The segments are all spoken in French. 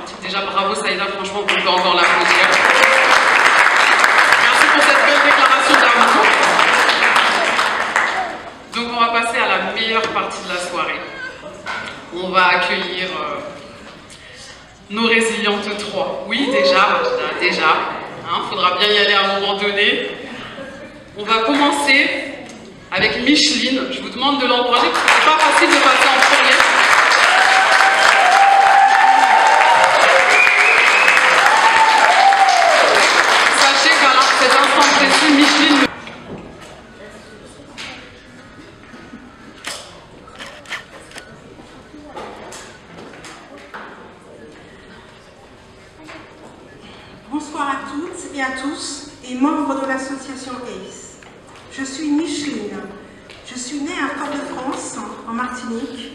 partie. Déjà, bravo Saïda, franchement, on peut encore l'applaudir. Merci pour cette belle déclaration d'amour. Donc, on va passer à la meilleure partie de la soirée. On va accueillir nos résilientes 3. Oui, déjà. Faudra bien y aller à un moment donné. On va commencer avec Micheline. Je vous demande de l'encourager parce que c'est pas facile de passer en premier. Sachez qu'à cet instant précis, Micheline... Bonsoir à toutes et à tous et membres de l'association ACE. Je suis Micheline. Je suis née à Fort-de-France, en Martinique,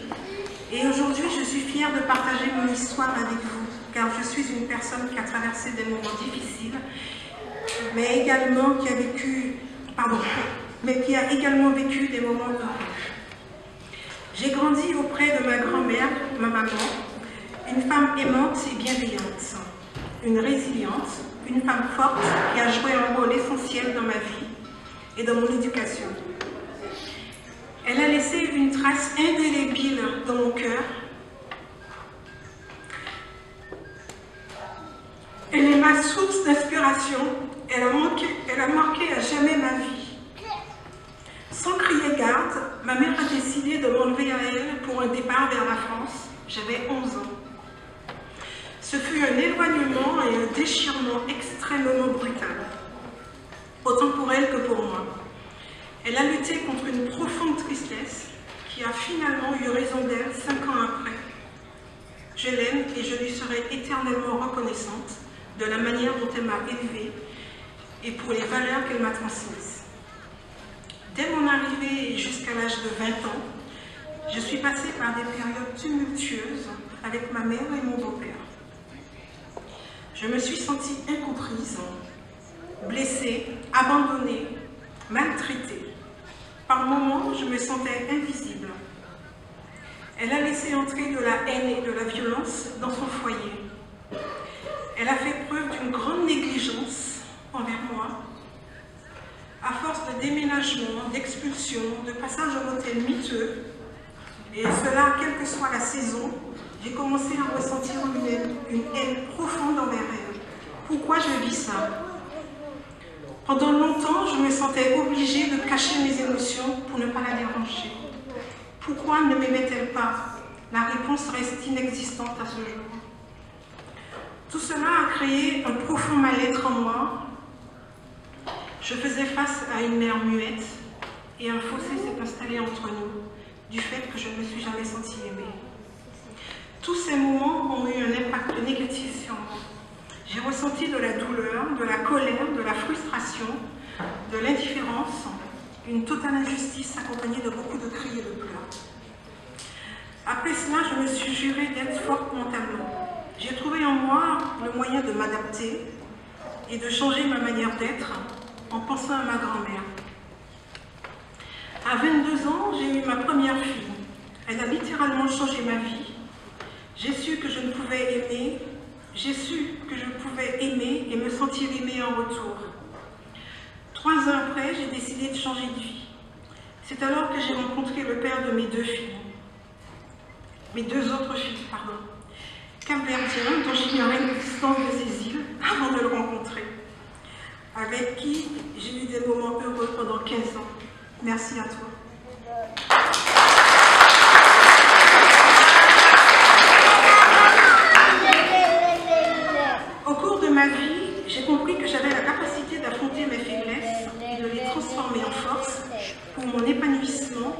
et aujourd'hui je suis fière de partager mon histoire avec vous, car je suis une personne qui a traversé des moments difficiles, mais également qui a également vécu des moments heureux. J'ai grandi auprès de ma grand-mère, ma maman, une femme aimante et bienveillante, une résiliente, une femme forte qui a joué un rôle essentiel dans ma vie et dans mon éducation. Elle a laissé une trace indélébile dans mon cœur. Elle est ma source d'inspiration. Elle a marqué à jamais ma vie. Sans crier garde, ma mère a décidé de m'enlever à elle pour un départ vers la France. J'avais 11 ans. Ce fut un éloignement et un déchirement extrêmement brutal, autant pour elle que pour moi. Elle a lutté contre une profonde tristesse qui a finalement eu raison d'elle 5 ans après. Je l'aime et je lui serai éternellement reconnaissante de la manière dont elle m'a élevée et pour les valeurs qu'elle m'a transmises. Dès mon arrivée et jusqu'à l'âge de 20 ans, je suis passée par des périodes tumultueuses avec ma mère et mon beau-père. Je me suis sentie incomprise, blessée, abandonnée, maltraitée. Par moments, je me sentais invisible. Elle a laissé entrer de la haine et de la violence dans son foyer. Elle a fait preuve d'une grande négligence envers moi. À force de déménagement, d'expulsion, de passage au motel miteux, et cela, quelle que soit la saison, j'ai commencé à ressentir une haine profonde envers elle. Pourquoi je vis ça? Pendant longtemps, je me sentais obligée de cacher mes émotions pour ne pas la déranger. Pourquoi ne m'aimait-elle pas? La réponse reste inexistante à ce jour. Tout cela a créé un profond mal-être en moi. Je faisais face à une mère muette et un fossé s'est installé entre nous du fait que je ne me suis jamais sentie aimée. Tous ces moments ont eu un impact négatif sur moi. J'ai ressenti de la douleur, de la colère, de la frustration, de l'indifférence, une totale injustice accompagnée de beaucoup de cris et de pleurs. Après cela, je me suis jurée d'être forte mentalement. J'ai trouvé en moi le moyen de m'adapter et de changer ma manière d'être en pensant à ma grand-mère. À 22 ans, j'ai eu ma première fille. Elle a littéralement changé ma vie. J'ai su que je ne pouvais aimer, j'ai su que je pouvais aimer et me sentir aimée en retour. 3 ans après, j'ai décidé de changer de vie. C'est alors que j'ai rencontré le père de mes 2 filles. Mes 2 autres filles, pardon. Cap-Verdien, dont j'ignorais l'existence de ces îles avant de le rencontrer. Avec qui j'ai eu des moments heureux pendant 15 ans. Merci à toi. Au cours de ma vie, j'ai compris que j'avais la capacité d'affronter mes faiblesses et de les transformer en force pour mon épanouissement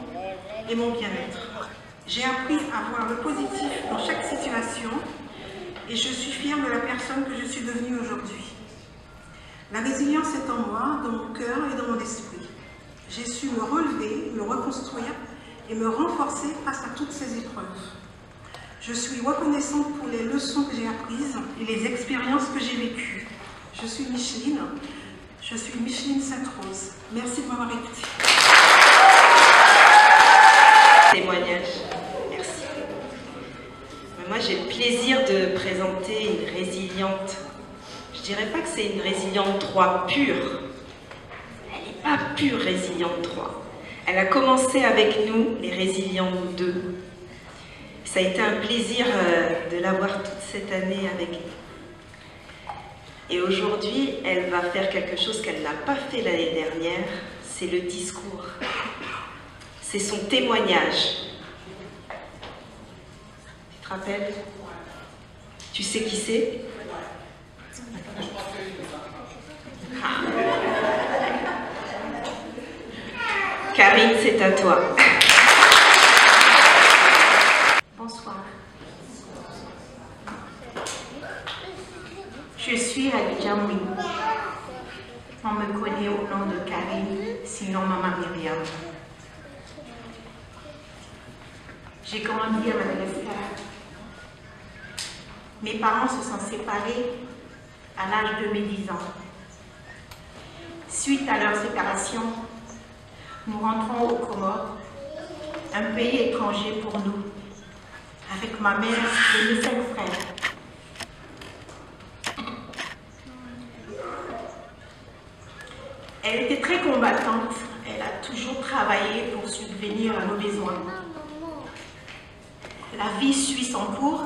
et mon bien-être. J'ai appris à voir le positif dans chaque situation et je suis fière de la personne que je suis devenue aujourd'hui. La résilience est en moi, dans mon cœur et dans mon esprit. J'ai su me relever, me reconstruire et me renforcer face à toutes ces épreuves. Je suis reconnaissante pour les leçons que j'ai apprises et les expériences que j'ai vécues. Je suis Micheline Sainte-Rose. Merci de m'avoir écoutée. Témoignage. Merci. Moi, j'ai le plaisir de présenter une résiliente. Je dirais pas que c'est une résiliente 3 pure. Elle n'est pas pure résiliente 3. Elle a commencé avec nous, les résilientes 2. Ça a été un plaisir de l'avoir toute cette année avec nous. Et aujourd'hui, elle va faire quelque chose qu'elle n'a pas fait l'année dernière, c'est le discours. C'est son témoignage. Tu te rappelles? Tu sais qui c'est? Karine, c'est à toi. Bonsoir. Je suis Khadija Mouy. On me connaît au nom de Karine, sinon Maman Myriam. J'ai grandi à Madagascar. Mes parents se sont séparés à l'âge de mes 10 ans. Suite à leur séparation, nous rentrons aux Comores, un pays étranger pour nous, avec ma mère et mes 5 frères. Elle était très combattante, elle a toujours travaillé pour subvenir à nos besoins. La vie suit son cours.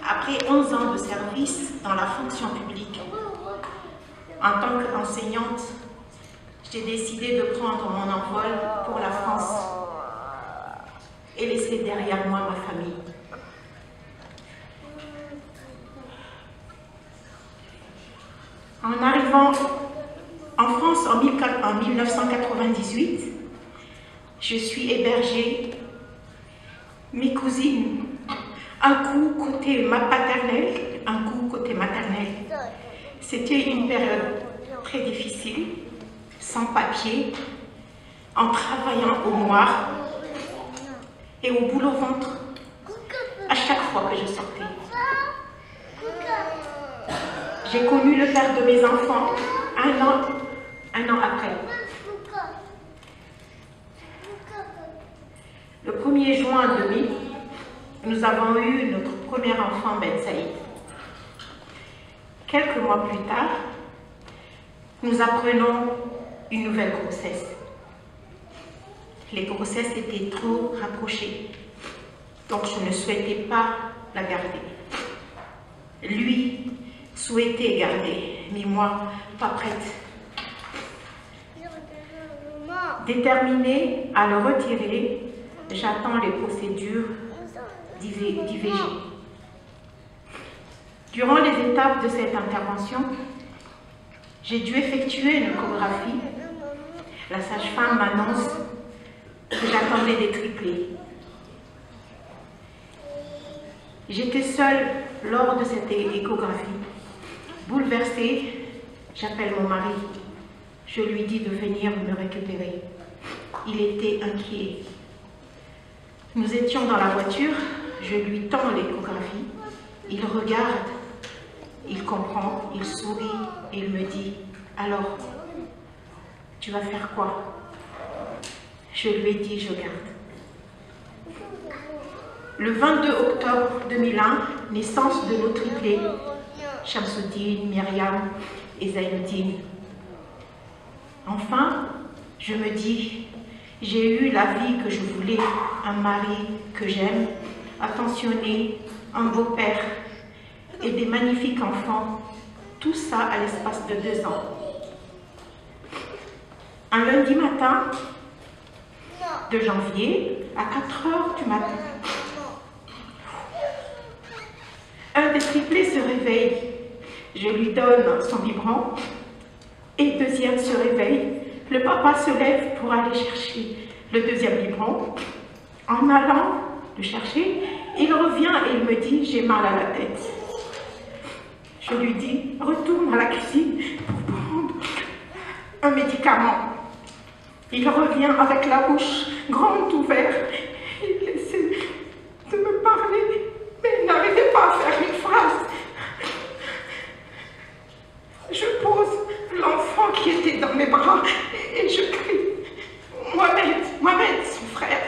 Après 11 ans de service dans la fonction publique, en tant qu'enseignante, j'ai décidé de prendre mon envol pour la France et laisser derrière moi ma famille. En arrivant en France en 1998, je suis hébergée. Mes cousines, un coup côté paternel, un coup côté maternel. C'était une période très difficile, sans papier, en travaillant au noir et au boulot ventre à chaque fois que je sortais. J'ai connu le père de mes enfants un an après. Le 1er juin 2000, nous avons eu notre premier enfant, Ben Saïd. Quelques mois plus tard, nous apprenons une nouvelle grossesse. Les grossesses étaient trop rapprochées, donc je ne souhaitais pas la garder. Lui souhaitait garder, mais moi, pas prête. Déterminée à le retirer, j'attends les procédures d'IVG. Durant les étapes de cette intervention, j'ai dû effectuer une échographie. La sage-femme m'annonce que j'attendais des triplés. J'étais seule lors de cette échographie. Bouleversée, j'appelle mon mari. Je lui dis de venir me récupérer. Il était inquiet. Nous étions dans la voiture, je lui tends l'échographie. Il regarde, il comprend, il sourit et il me dit « Alors, tu vas faire quoi ?» Je lui ai dit « Je garde ». Le 22 octobre 2001, naissance de nos triplés, Shamsuddin, Myriam et Zainuddin. Enfin, je me dis, j'ai eu la vie que je voulais, un mari que j'aime, attentionné, un beau-père et des magnifiques enfants, tout ça à l'espace de 2 ans. Un lundi matin de janvier, à 4h du matin, un des triplés se réveille. Je lui donne son biberon et le deuxième se réveille. Le papa se lève pour aller chercher le deuxième biberon. En allant le chercher, il revient et il me dit « J'ai mal à la tête ». Je lui dis « Retourne à la cuisine pour prendre un médicament ». Il revient avec la bouche grande ouverte. Il essaie de me parler, mais il n'arrivait pas à faire une phrase. Je pose l'enfant qui était dans mes bras et je crie. Mohamed, son frère,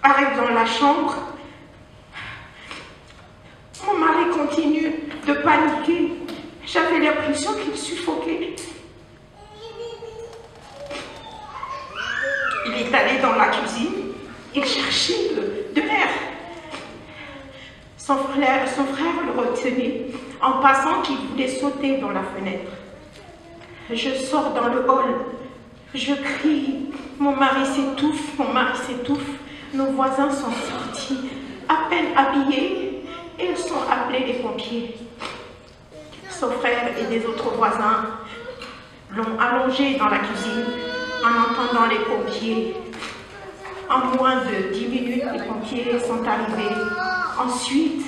arrive dans la chambre. Mon mari continue J'avais l'impression qu'il suffoquait. Il est allé dans la cuisine, il cherchait de l'air. Son frère le retenait en passant qu'il voulait sauter dans la fenêtre. Je sors dans le hall, je crie, mon mari s'étouffe, nos voisins sont sortis, à peine habillés, et ils sont appelés les pompiers. Son frère et des autres voisins l'ont allongé dans la cuisine en entendant les pompiers. En moins de 10 minutes, les pompiers sont arrivés. Ensuite,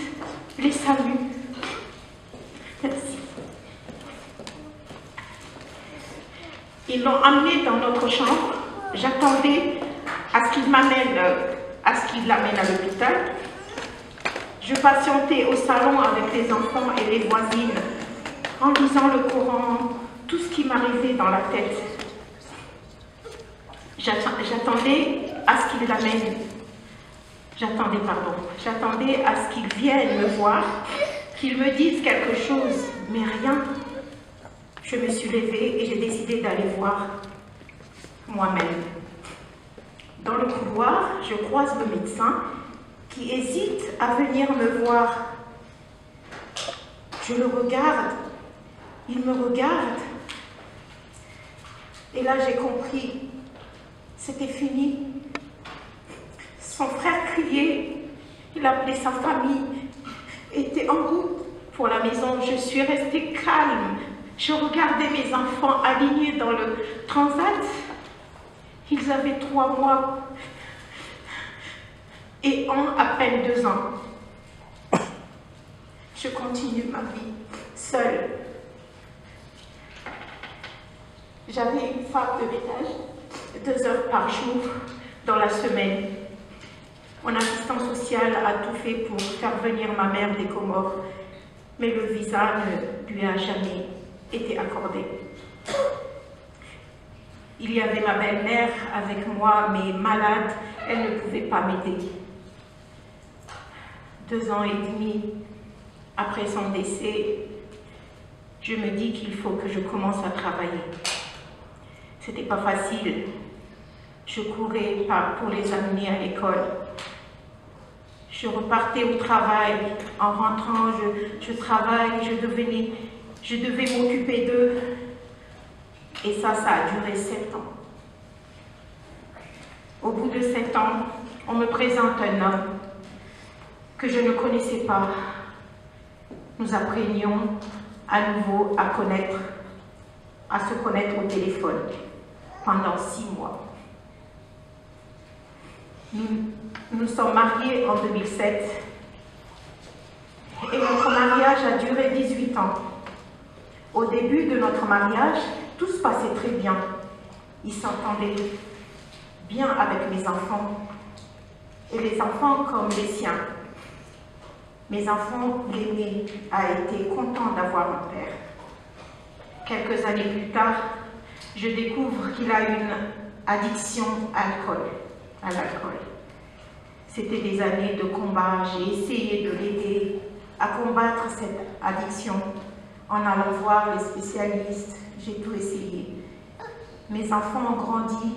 les SAMU. Merci. Ils l'ont amené dans notre chambre. J'attendais à ce qu'il l'amène à l'hôpital. Je patientais au salon avec les enfants et les voisines en lisant le Coran, tout ce qui m'arrivait dans la tête. J'attendais à ce qu'il l'amène. J'attendais à ce qu'il vienne me voir, qu'il me dise quelque chose, mais rien. Je me suis levée et j'ai décidé d'aller voir moi-même. Dans le couloir, je croise le médecin qui hésite à venir me voir. Je le regarde, il me regarde. Et là, j'ai compris, c'était fini. Son frère criait, il appelait sa famille, était en route pour la maison. Je suis restée calme. Je regardais mes enfants alignés dans le transat. Ils avaient 3 mois et ont à peine 2 ans. Je continue ma vie seule. J'avais une femme de ménage, 2 heures par jour dans la semaine. Mon assistant social a tout fait pour faire venir ma mère des Comores, mais le visa ne lui a jamais été accordé. Il y avait ma belle-mère avec moi, mais malade, elle ne pouvait pas m'aider. 2 ans et demi après son décès, je me dis qu'il faut que je commence à travailler. C'était pas facile. Je courais pour les amener à l'école. Je repartais au travail. En rentrant, je travaille, je devais m'occuper d'eux. Et ça a duré 7 ans. Au bout de 7 ans, on me présente un homme que je ne connaissais pas. Nous apprenions à nouveau à se connaître au téléphone pendant 6 mois. Nous sommes mariés en 2007 et notre mariage a duré 18 ans. Au début de notre mariage, tout se passait très bien. Il s'entendait bien avec mes enfants et les enfants comme les siens. Mes enfants, l'aîné a été content d'avoir mon père. Quelques années plus tard, je découvre qu'il a une addiction à l'alcool. C'était des années de combat. J'ai essayé de l'aider à combattre cette addiction en allant voir les spécialistes. J'ai tout essayé. Mes enfants ont grandi,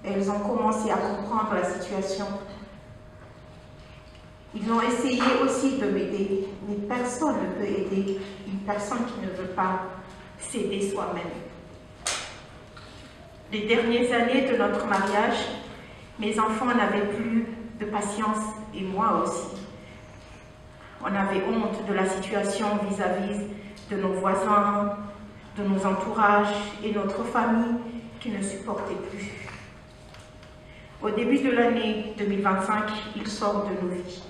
elles ont commencé à comprendre la situation. Ils ont essayé aussi de m'aider, mais personne ne peut aider une personne qui ne veut pas s'aider soi-même. Les dernières années de notre mariage, mes enfants n'avaient plus de patience et moi aussi. On avait honte de la situation vis-à-vis de nos voisins, de nos entourages et notre famille qui ne supportait plus. Au début de l'année 2025, il sort de nos vies.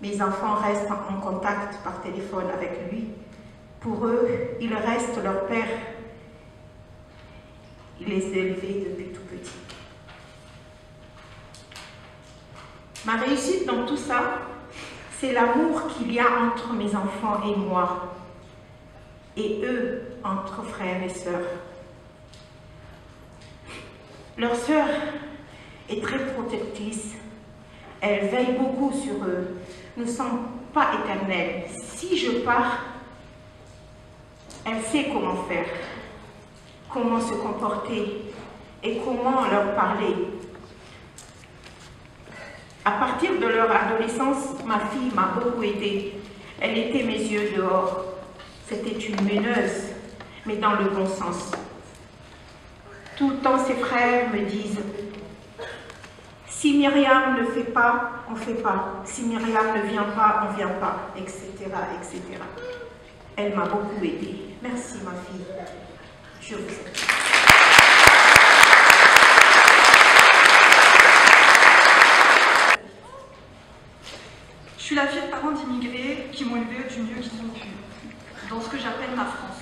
Mes enfants restent en contact par téléphone avec lui. Pour eux, il reste leur père. Il les a élevés depuis tout petit. Ma réussite dans tout ça, c'est l'amour qu'il y a entre mes enfants et moi, et eux entre frères et sœurs. Leur sœur est très protectrice. Elle veille beaucoup sur eux. Nous ne sommes pas éternels. Si je pars, Elle sait comment faire, comment se comporter et comment leur parler. À partir de leur adolescence, ma fille m'a beaucoup aidée. Elle était mes yeux dehors. C'était une meneuse, mais dans le bon sens. Tout le temps, ses frères me disent « Si Myriam ne fait pas, on ne fait pas. Si Myriam ne vient pas, on ne vient pas, etc. etc. » Elle m'a beaucoup aidée. Merci, ma fille. Je vous aime. Je suis la fille de parents d'immigrés qui m'ont élevée du mieux qu'ils ont pu, dans ce que j'appelle ma France.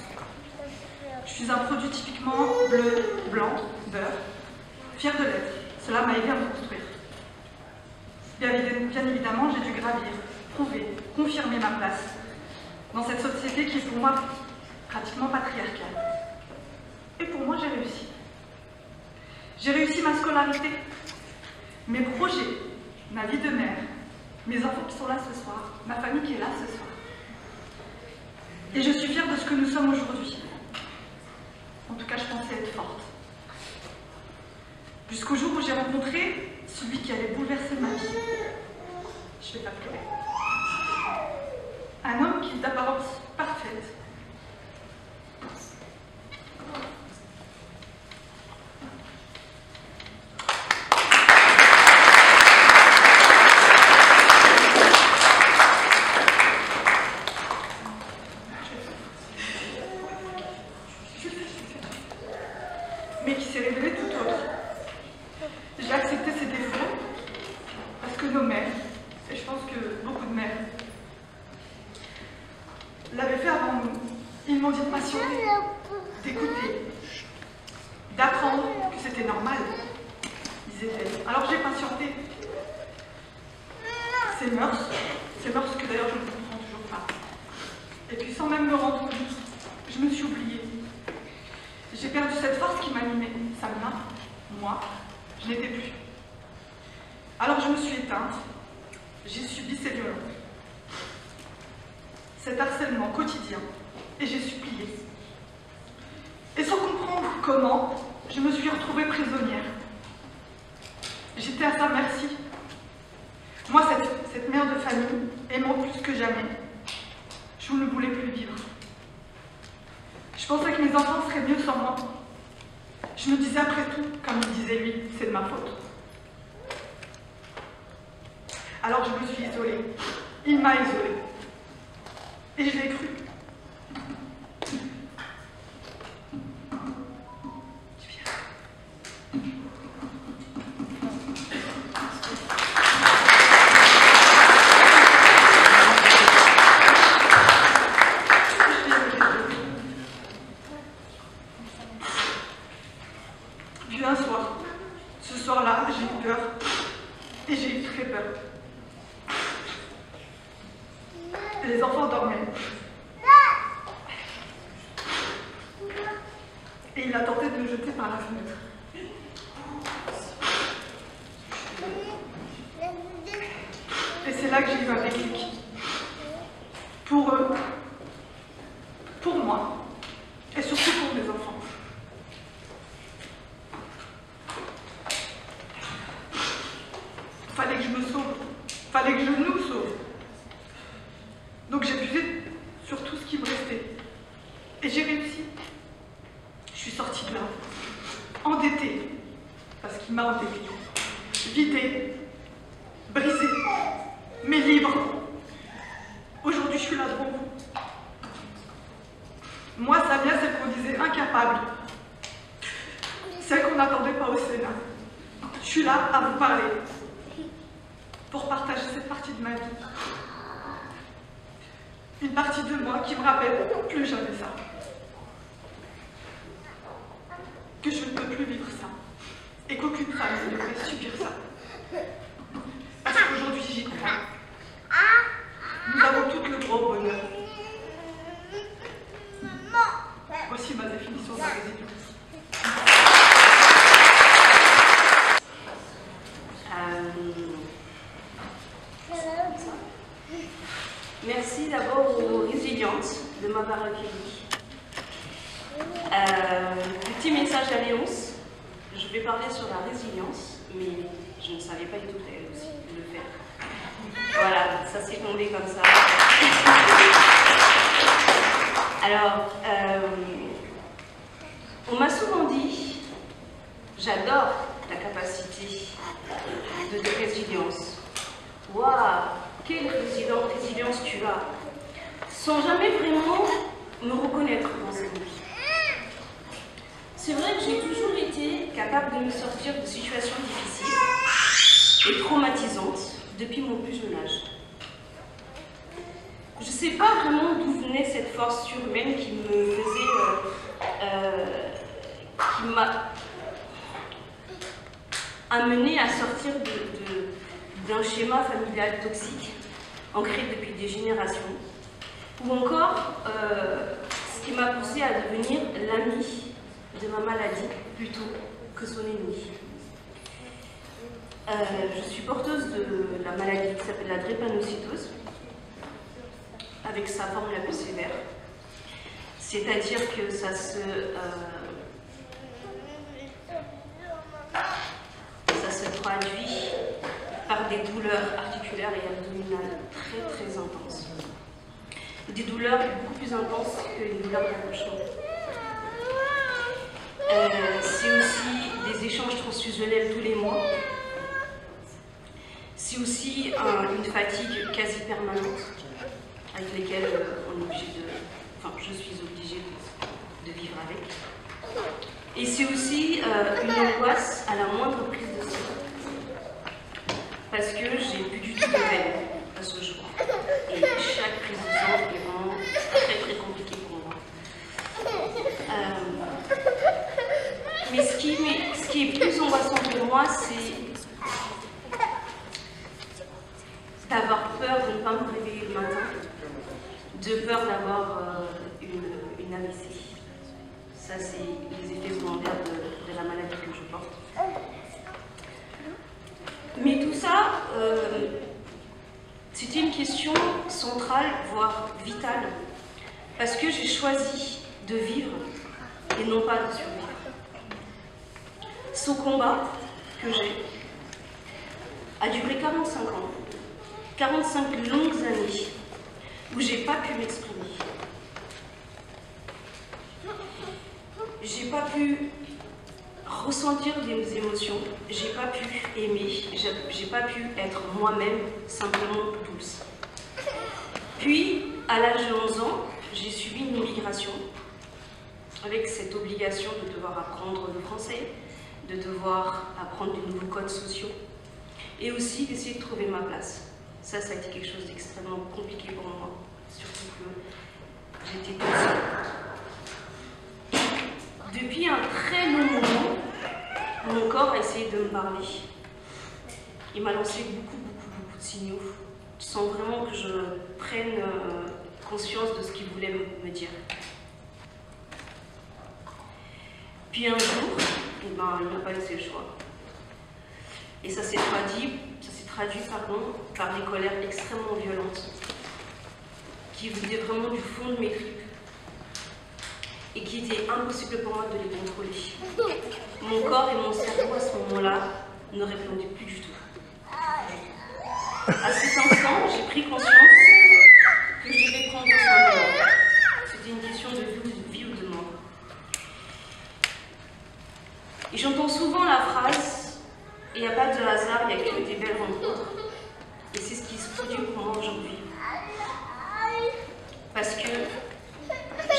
Je suis un produit typiquement bleu, blanc, beurre, fière de l'être. Cela m'a aidé à me construire. Bien évidemment, j'ai dû gravir, prouver, confirmer ma place dans cette société qui est pour moi pratiquement patriarcale. Et pour moi, j'ai réussi. J'ai réussi ma scolarité, mes projets, ma vie de mère, mes enfants qui sont là ce soir, ma famille qui est là ce soir. Et je suis fière de ce que nous sommes aujourd'hui. En tout cas, je pensais être forte. Jusqu'au jour où j'ai rencontré celui qui allait bouleverser ma vie. Je ne vais pas pleurer. Un homme qui est d'apparence parfaite. Mais qui s'est révélé tout autre. J'ai accepté ses défauts parce que nos mères, et je pense que beaucoup de mères, l'avaient fait avant nous. Ils m'ont dit de patienter, d'écouter, d'apprendre que c'était normal, disaient-elles. Alors j'ai patienté. Ces mœurs que d'ailleurs je ne comprends toujours pas. Et puis sans même me rendre compte, je me suis oubliée. J'ai perdu cette force qui m'animait. Salma, moi, je n'étais plus. Alors je me suis éteinte. J'ai subi ces violences, cet harcèlement quotidien, et j'ai supplié. Et sans comprendre comment, je me suis retrouvée prisonnière. J'étais à sa merci. Moi, cette mère de famille, aimant plus que jamais, je ne voulais plus vivre. Je pensais que mes enfants seraient mieux sans moi. Je me disais après tout, comme il disait lui, c'est de ma faute. Alors je me suis isolée. Il m'a isolée. Et je l'ai cru. Puis un soir, ce soir-là, j'ai eu peur. Et j'ai eu très peur. Les enfants dormaient. Et il a tenté de me jeter par la fenêtre. Et c'est là que j'ai eu un déclic. Pour eux, pour moi, et surtout pour mes enfants. Fallait que je me sauve. Fallait que je nous sauve. Donc j'ai puisé sur tout ce qui me restait. Et j'ai réussi. Je suis sortie de là, endettée, parce qu'il m'a endettée, vidée, brisée, mais libre. Aujourd'hui, je suis là devant vous. Moi, Samia, celle qu'on disait incapable, celle qu'on n'attendait pas au Sénat. Je suis là à vous parler, pour partager cette partie de ma vie. Une partie de moi qui me rappelle plus jamais ça. Que je ne peux plus vivre ça. Et qu'aucune femme ne devrait subir ça. Parce qu'aujourd'hui, j'y crois. Nous avons toutes le gros bonheur. Voici ma définition de la résilience. Merci d'abord aux résilientes de m'avoir accueillie. Petit message à Léonce, je vais parler sur la résilience, mais je ne savais pas du tout elle aussi le faire. Voilà, ça s'est tombé comme ça. Alors, on m'a souvent dit, j'adore ta capacité de résilience. Waouh, quelle résilience tu as, sans jamais vraiment me reconnaître dans ce monde. C'est vrai que j'ai toujours été capable de me sortir de situations difficiles et traumatisantes depuis mon plus jeune âge. Je ne sais pas vraiment d'où venait cette force surhumaine qui me faisait, qui m'a amené à sortir d'un schéma familial toxique ancré depuis des générations, ou encore ce qui m'a poussé à devenir l'ami de ma maladie plutôt que son ennemi. Je suis porteuse de la maladie qui s'appelle la drépanocytose, avec sa forme la plus sévère, c'est-à-dire que ça se traduit par des douleurs articulaires et abdominales très très intenses. Des douleurs beaucoup plus intenses que les douleurs d'accouchement. C'est aussi des échanges transfusionnels tous les mois. C'est aussi une fatigue quasi permanente avec lesquelles on est obligé je suis obligée de vivre avec. Et c'est aussi une angoisse à la moindre prise de sang. Parce que j'ai plus du tout de veine à ce jour. Et chaque prise de sang est vraiment très très compliquée pour moi. Mais ce qui est plus angoissant pour moi, c'est d'avoir peur de ne pas me réveiller le matin, de peur d'avoir une AVC. Ça, c'est les effets secondaires de la maladie que je porte. Mais tout ça, c'était une question centrale, voire vitale, parce que j'ai choisi de vivre et non pas de survivre. Ce combat que j'ai a duré 45 ans, 45 longues années où j'ai pas pu m'exprimer. J'ai pas pu ressentir des émotions, j'ai pas pu aimer, j'ai pas pu être moi-même simplement douce. Puis, à l'âge de 11 ans, j'ai subi une immigration avec cette obligation de devoir apprendre le français, de devoir apprendre de nouveaux codes sociaux et aussi d'essayer de trouver ma place. Ça a été quelque chose d'extrêmement compliqué pour moi, surtout que j'étais toute seule. Depuis un très long moment, mon corps a essayé de me parler. Il m'a lancé beaucoup de signaux, sans vraiment que je prenne conscience de ce qu'il voulait me dire. Puis un jour, il m'a pas laissé le choix. Et ça s'est traduit par des colères extrêmement violentes, qui venaient vraiment du fond de mes tripes, et qui était impossible pour moi de les contrôler. Mon corps et mon cerveau à ce moment-là ne répondaient plus du tout. À cet instant, j'ai pris conscience que je devais prendre soin de moi. C'était une question de vie ou de mort. Et j'entends souvent la phrase « il n'y a pas de hasard, il n'y a que des belles rencontres ». Et c'est ce qui se produit pour moi aujourd'hui. Parce que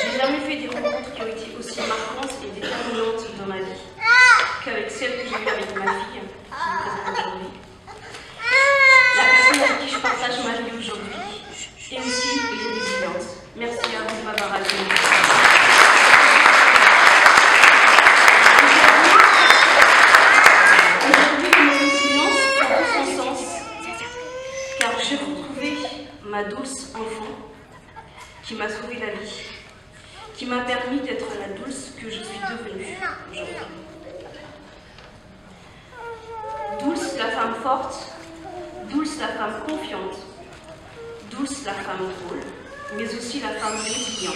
j'ai jamais fait des rencontres qui ont été aussi marquantes et déterminantes dans ma vie qu'avec celle que j'ai eue avec ma fille, qui me présente aujourd'hui. La personne avec qui je partage ma vie aujourd'hui, et aussi les résilientes. Merci à vous de m'avoir accueilli. Aujourd'hui, ma résilience prend tout son sens, car j'ai retrouvé ma douce enfant qui m'a sauvé la vie, qui m'a permis d'être la douce que je suis devenue aujourd'hui. Douce, la femme forte, douce, la femme confiante, douce, la femme drôle, mais aussi la femme résiliente.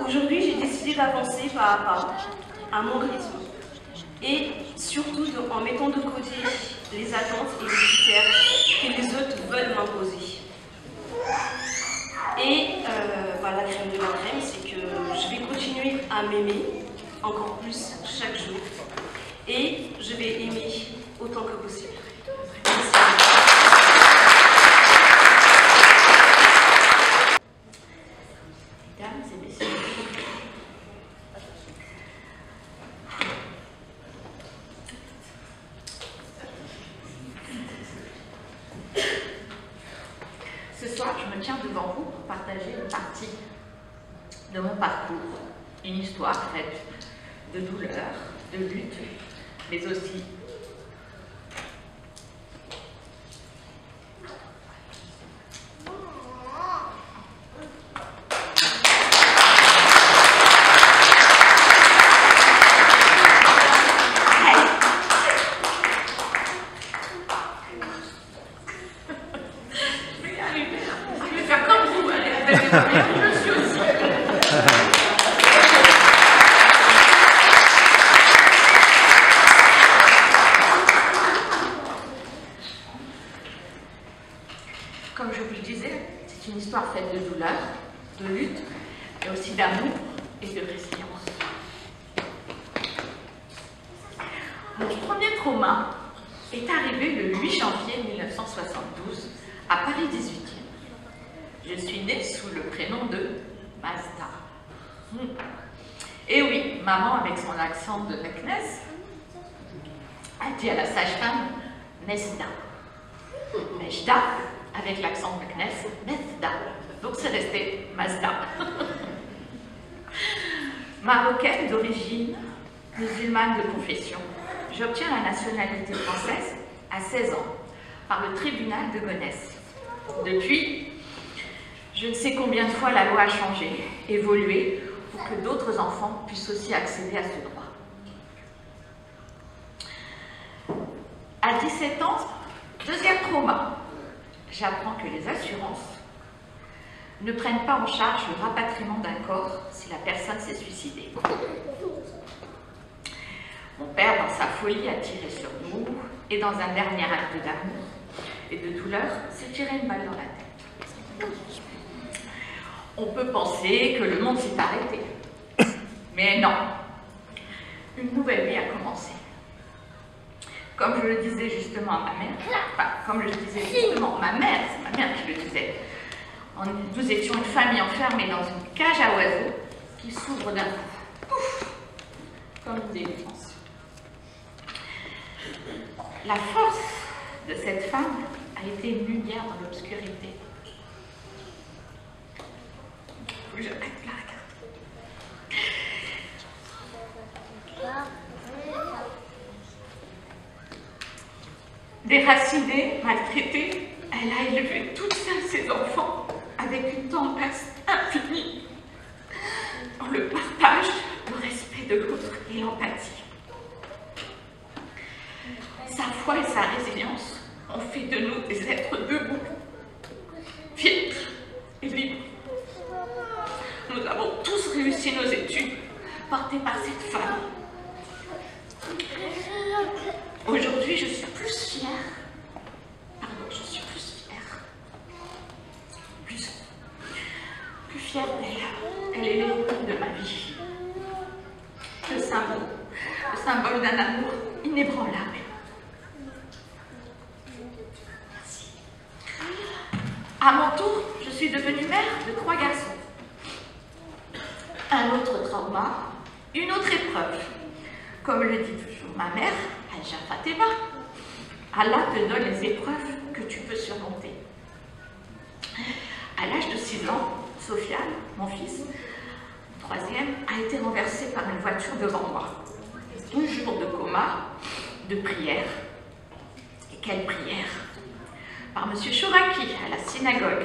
Aujourd'hui, d'avancer pas à pas à mon rythme et surtout en mettant de côté les attentes et les critères que les autres veulent m'imposer. Et la crème de la crème, c'est que je vais continuer à m'aimer encore plus chaque jour et je vais aimer autant que possible. Merci. Mesdames et messieurs, ce soir, je me tiens devant vous pour partager une partie de mon parcours, une histoire faite de douleur, de lutte, mais aussi comme je vous le disais, c'est une histoire faite de douleur, de lutte, mais aussi d'amour et de résilience. Mon premier trauma est arrivé le 8 janvier 1972 à Paris 18e. Je suis née sous le prénom de Mazda. Et oui, maman, avec son accent de Meknès, a dit à la sage-femme Mesda. Mejda, avec l'accent Meknès, Mesda. Donc c'est resté Mazda. Marocaine d'origine, musulmane de confession, j'obtiens la nationalité française à 16 ans par le tribunal de Gonesse. Depuis, je ne sais combien de fois la loi a changé, évolué, pour que d'autres enfants puissent aussi accéder à ce droit. À 17 ans, deuxième trauma, j'apprends que les assurances ne prennent pas en charge le rapatriement d'un corps si la personne s'est suicidée. Mon père, dans sa folie, a tiré sur nous et dans un dernier acte d'amour et de douleur, s'est tiré une balle dans la tête. On peut penser que le monde s'est arrêté. Mais non. Une nouvelle vie a commencé. Comme je le disais justement à ma mère, c'est ma mère qui le disait. Nous étions une famille enfermée dans une cage à oiseaux qui s'ouvre d'un coup. Ouf, comme une délivrance. La force de cette femme a été une lumière dans l'obscurité. Je reste là, regarde. Déracinée, maltraitée, elle a élevé toute seule ses enfants avec une tendresse infinie, dans le partage, le respect de l'autre et l'empathie. Sa foi et sa résilience ont fait de nous des êtres debout, fiers et libres. Nous avons tous réussi nos études, portées par cette femme. Aujourd'hui, je suis plus fière. Plus fière d'elle. Elle est l'héroïne de ma vie. Le symbole d'un amour inébranlable. Merci. À mon tour, je suis devenue mère de 3 garçons. Un autre trauma, une autre épreuve. Comme le dit toujours ma mère, Aïcha Fatima, Allah te donne les épreuves que tu peux surmonter. À l'âge de 6 ans, Sofiane, mon fils, 3e, a été renversé par une voiture devant moi. 12 jours de coma, de prière. Et quelle prière! Par M. Chouraki à la synagogue,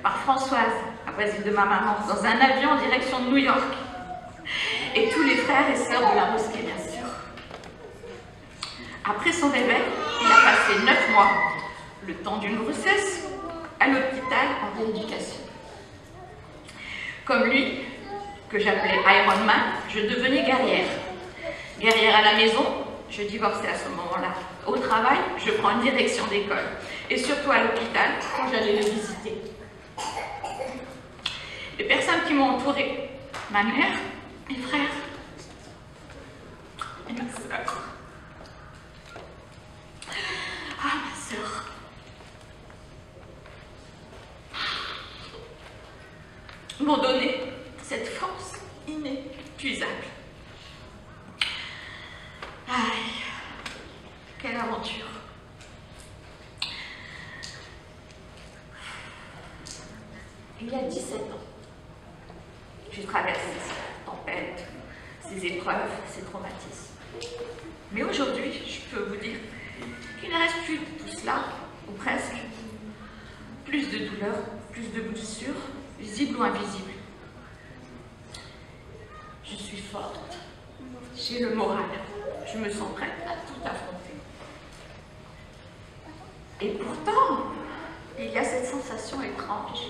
par Françoise, la voisine de ma maman, dans un avion en direction de New York, et tous les frères et sœurs de la mosquée, bien sûr. Après son réveil, il a passé 9 mois, le temps d'une grossesse, à l'hôpital en rééducation. Comme lui, que j'appelais Iron Man, je devenais guerrière. Guerrière à la maison, je divorçais à ce moment-là. Au travail, je prends une direction d'école. Et surtout à l'hôpital, quand j'allais le visiter. Les personnes qui m'ont entourée, ma mère, mes frères, et ma sœur. Ah, ma sœur. M'ont donné cette force inépuisable. Aïe, quelle aventure. Il y a 17 ans, j'ai traversé ces tempêtes, ces épreuves, ces traumatismes. Mais aujourd'hui, je peux vous dire qu'il ne reste plus de tout cela, ou presque. Plus de douleurs, plus de blessures, visibles ou invisibles. Je suis forte, j'ai le moral, je me sens prête à tout affronter. Et pourtant, il y a cette sensation étrange,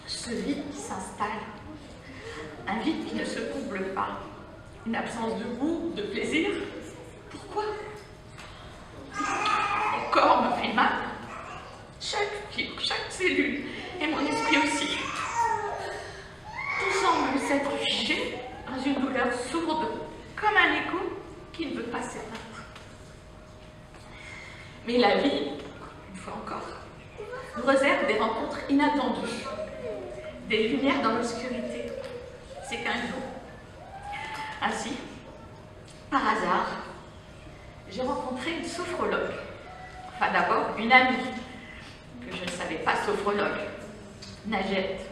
ce vide qui s'installe, un vide qui ne se comble pas, une absence de goût, de plaisir. Pourquoi? Mon corps me fait mal, chaque fibre, chaque cellule, et mon esprit aussi. Tout semble s'être figé dans une douleur sourde, comme un écho qui ne veut pas s'éteindre. Mais la vie, une fois encore, nous réserve des rencontres inattendues, des lumières dans l'obscurité. C'est qu'un jour, ainsi, par hasard, j'ai rencontré une sophrologue. Enfin d'abord, une amie, que je ne savais pas sophrologue, Najette.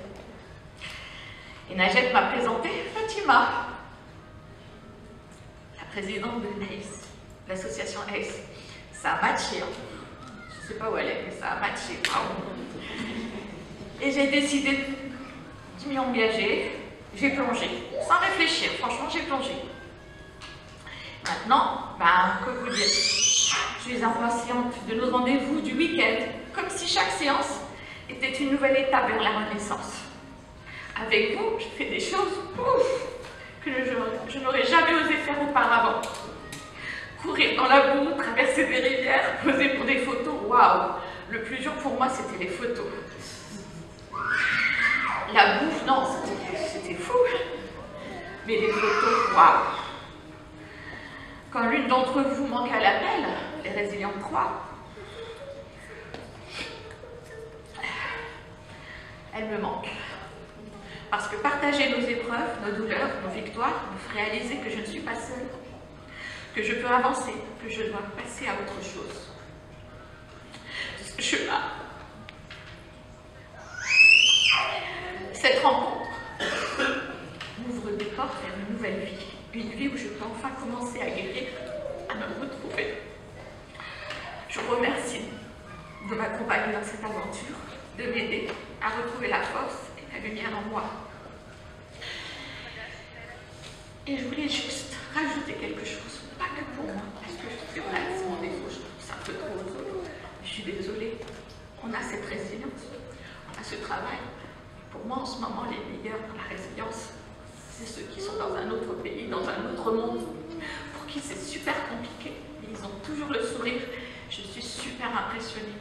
Et Najette m'a présenté Fatima, la présidente de l'ACE, l'association ACE. Ça a matché, hein. Je ne sais pas où elle est, mais ça a matché. Et j'ai décidé de m'y engager. J'ai plongé, sans réfléchir, franchement j'ai plongé. Maintenant, que vous dire, je suis impatiente de nos rendez-vous du week-end, comme si chaque séance était une nouvelle étape vers la renaissance. Avec vous, je fais des choses que je n'aurais jamais osé faire auparavant. Courir dans la boue, traverser des rivières, poser pour des photos, waouh! Le plus dur pour moi, c'était les photos. La bouffe, non, c'était fou. Mais les photos, waouh! Quand l'une d'entre vous manque à l'appel, les résilients croient, elle me manque. Parce que partager nos épreuves, nos douleurs, nos victoires, me fait réaliser que je ne suis pas seule, que je peux avancer, que je dois passer à autre chose. Ce chemin, cette rencontre m'ouvre des portes vers une nouvelle vie. Une vie où je peux enfin commencer à guérir, à me retrouver. Je vous remercie de m'accompagner dans cette aventure, de m'aider à retrouver la force et la lumière en moi. Et je voulais juste rajouter quelque chose, pas que pour moi, parce que c'est vrai, c'est mon défaut, je trouve ça un peu trop. Je suis désolée, on a cette résilience, on a ce travail. Pour moi, en ce moment, les meilleurs dans la résilience, c'est ceux qui sont dans un autre pays, dans un autre monde, pour qui c'est super compliqué, mais ils ont toujours le sourire. Je suis super impressionnée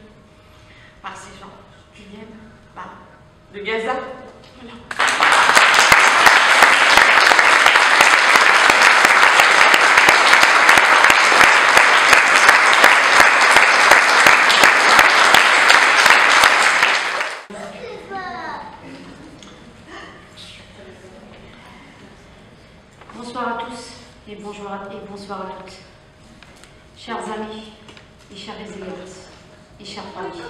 par ces gens qui viennent de Gaza. Voilà. Bonsoir à tous et bonsoir à toutes. Chers amis et chers résilientes et chères familles.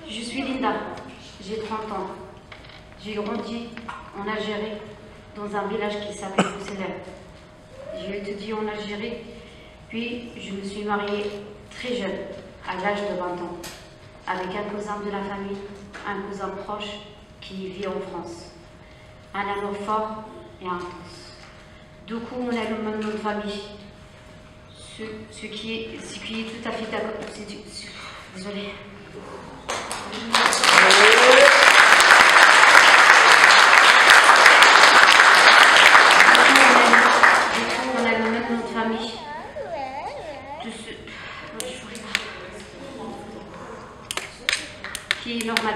Je suis Linda, j'ai 30 ans. J'ai grandi en Algérie, dans un village qui s'appelle Boussélem. J'ai étudié en Algérie, puis je me suis mariée très jeune, à l'âge de 20 ans, avec un cousin de la famille, un cousin proche qui vit en France. Un amour fort et intense. Du coup, on a le même nom de famille. Ce qui est tout à fait d'accord. Désolée.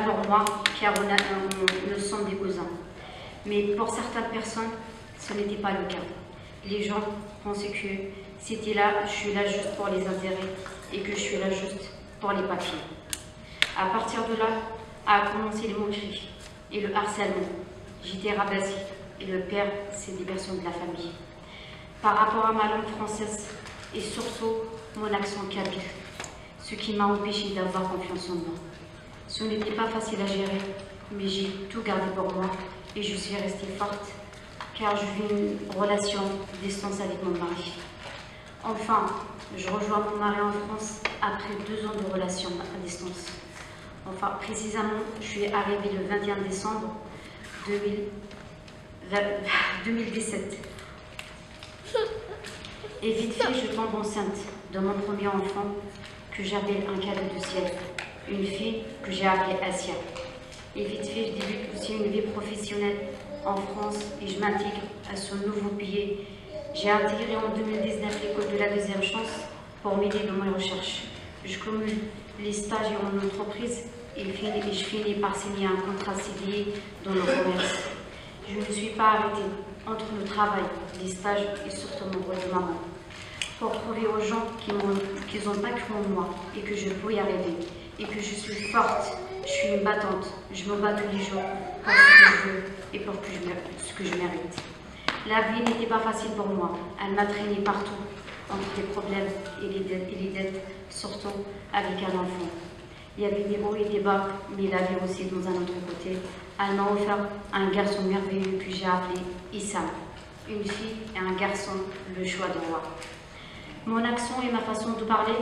normal pour moi, car nous sommes des cousins. Mais pour certaines personnes, ce n'était pas le cas. Les gens pensaient que je suis là juste pour les intérêts et que je suis là juste pour les papiers. À partir de là, a commencé les moqueries et le harcèlement. J'étais rabaissée et le père, c'est des personnes de la famille. Par rapport à ma langue française et surtout mon accent kabyle, ce qui m'a empêché d'avoir confiance en moi. Ce n'était pas facile à gérer, mais j'ai tout gardé pour moi et je suis restée forte car je vis une relation à distance avec mon mari. Enfin, je rejoins mon mari en France après 2 ans de relation à distance. Enfin, précisément, je suis arrivée le 21 décembre 2017. Et vite fait, je tombe enceinte de mon premier enfant que j'appelle un cadeau du ciel, une fille que j'ai appelée Asia. Et vite fait, je débute aussi une vie professionnelle en France et je m'intègre à ce nouveau pays. J'ai intégré en 2019 l'école de la deuxième chance pour m'aider dans mes recherches. Je cumule les stages en entreprise et je finis par signer un contrat CDI dans le commerce. Je ne suis pas arrêtée entre le travail, les stages et surtout mon rôle de maman. Pour prouver aux gens qu'ils n'ont pas cru en moi et que je peux y arriver et que je suis forte, je suis une battante, je me bats tous les jours pour ce que je veux et pour ce que je mérite. La vie n'était pas facile pour moi, elle m'a traîné partout, entre les problèmes et les dettes, surtout avec un enfant. Il y avait des hauts et des bas, mais la vie aussi dans un autre côté. Elle m'a offert un garçon merveilleux que j'ai appelé Issam. Une fille et un garçon, le choix de roi. Mon accent et ma façon de parler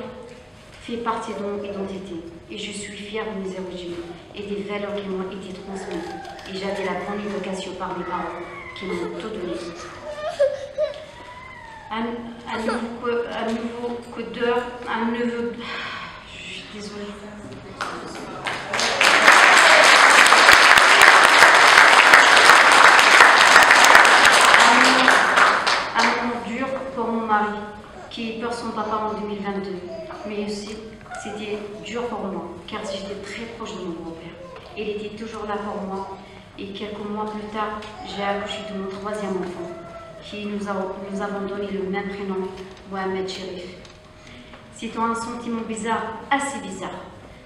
fait partie de mon identité. Et je suis fière de mes origines et des valeurs qui m'ont été transmises. Et j'avais la grande éducation par mes parents qui m'ont tout donné. Un nouveau codeur, un neveu... Je suis désolée. Un moment dur pour mon mari, qui perd son papa en 2022. Mais aussi, c'était dur pour moi, car j'étais très proche de mon grand-père. Il était toujours là pour moi. Et quelques mois plus tard, j'ai accouché de mon 3e enfant, qui nous avons donné le même prénom, Mohamed Chérif. C'était un sentiment bizarre, assez bizarre,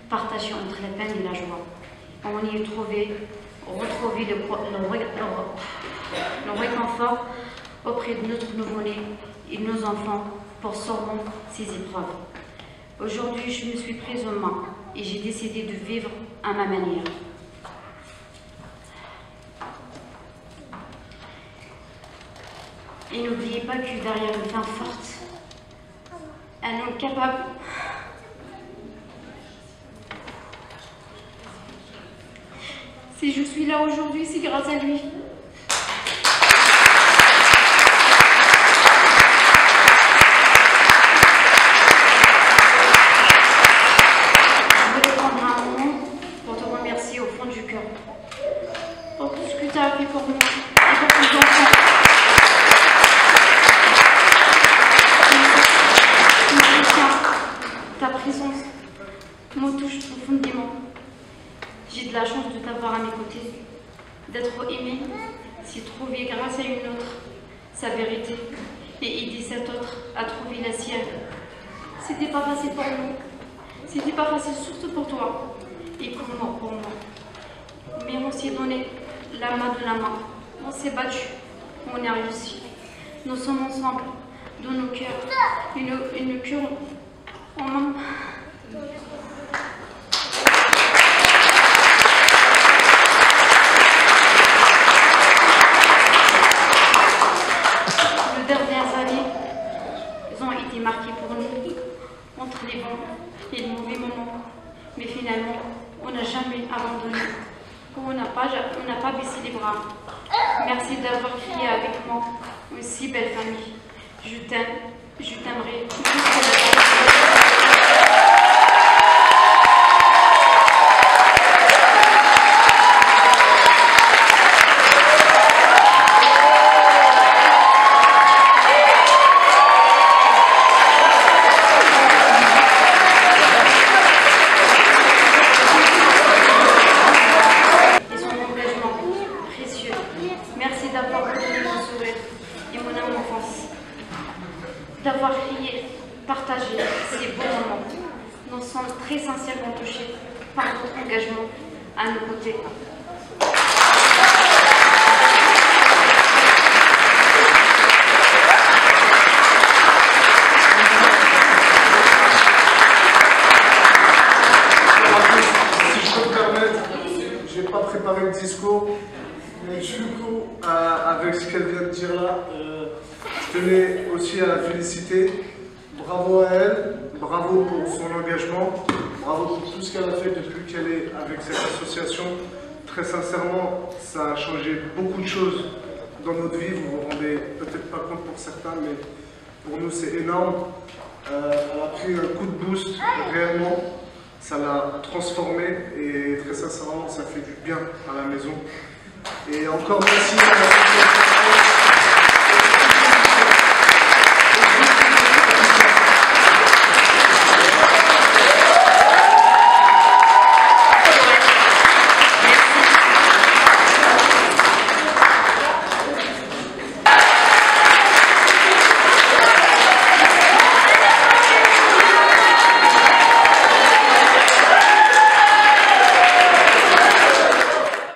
partagé entre la peine et la joie. On y retrouvé le réconfort auprès de notre nouveau-né et de nos enfants pour surmonter ces épreuves. Aujourd'hui, je me suis prise en main et j'ai décidé de vivre à ma manière. Et n'oubliez pas que derrière une femme forte, un homme capable, si je suis là aujourd'hui, c'est grâce à lui. Je voulais prendre un moment pour te remercier au fond du cœur pour tout ce que tu as fait pour moi et pour tes enfants. Ta présence me touche profondément. J'ai de la chance de t'avoir à mes côtés, d'être aimée, s'y trouver grâce à une autre, sa vérité, et aider cette autre à trouver la sienne. C'était pas facile pour nous, c'était pas facile surtout pour toi, et pour moi. Mais on s'est donné la main de la main, on s'est battu, on a réussi. Nous sommes ensemble, dans nos cœurs, et nos cœurs en main. Les dernières années, elles ont été marquées pour nous, entre les bons et les mauvais moments. Mais finalement, on n'a jamais abandonné. On n'a pas baissé les bras. Merci d'avoir crié avec moi, une si belle famille. Je t'aime, je t'aimerai jusqu'à la fin. invité. J'ai pas préparé le discours, mais du coup, avec ce qu'elle vient de dire là, je tenais aussi à la féliciter. Bravo à elle, bravo pour son engagement, bravo pour tout ce qu'elle a fait depuis qu'elle est avec cette association. Très sincèrement, ça a changé beaucoup de choses dans notre vie. Vous vous rendez peut-être pas compte pour certains, mais pour nous c'est énorme. Elle a pris un coup de boost réellement. Ça l'a transformé et très sincèrement, ça fait du bien à la maison. Et encore merci à la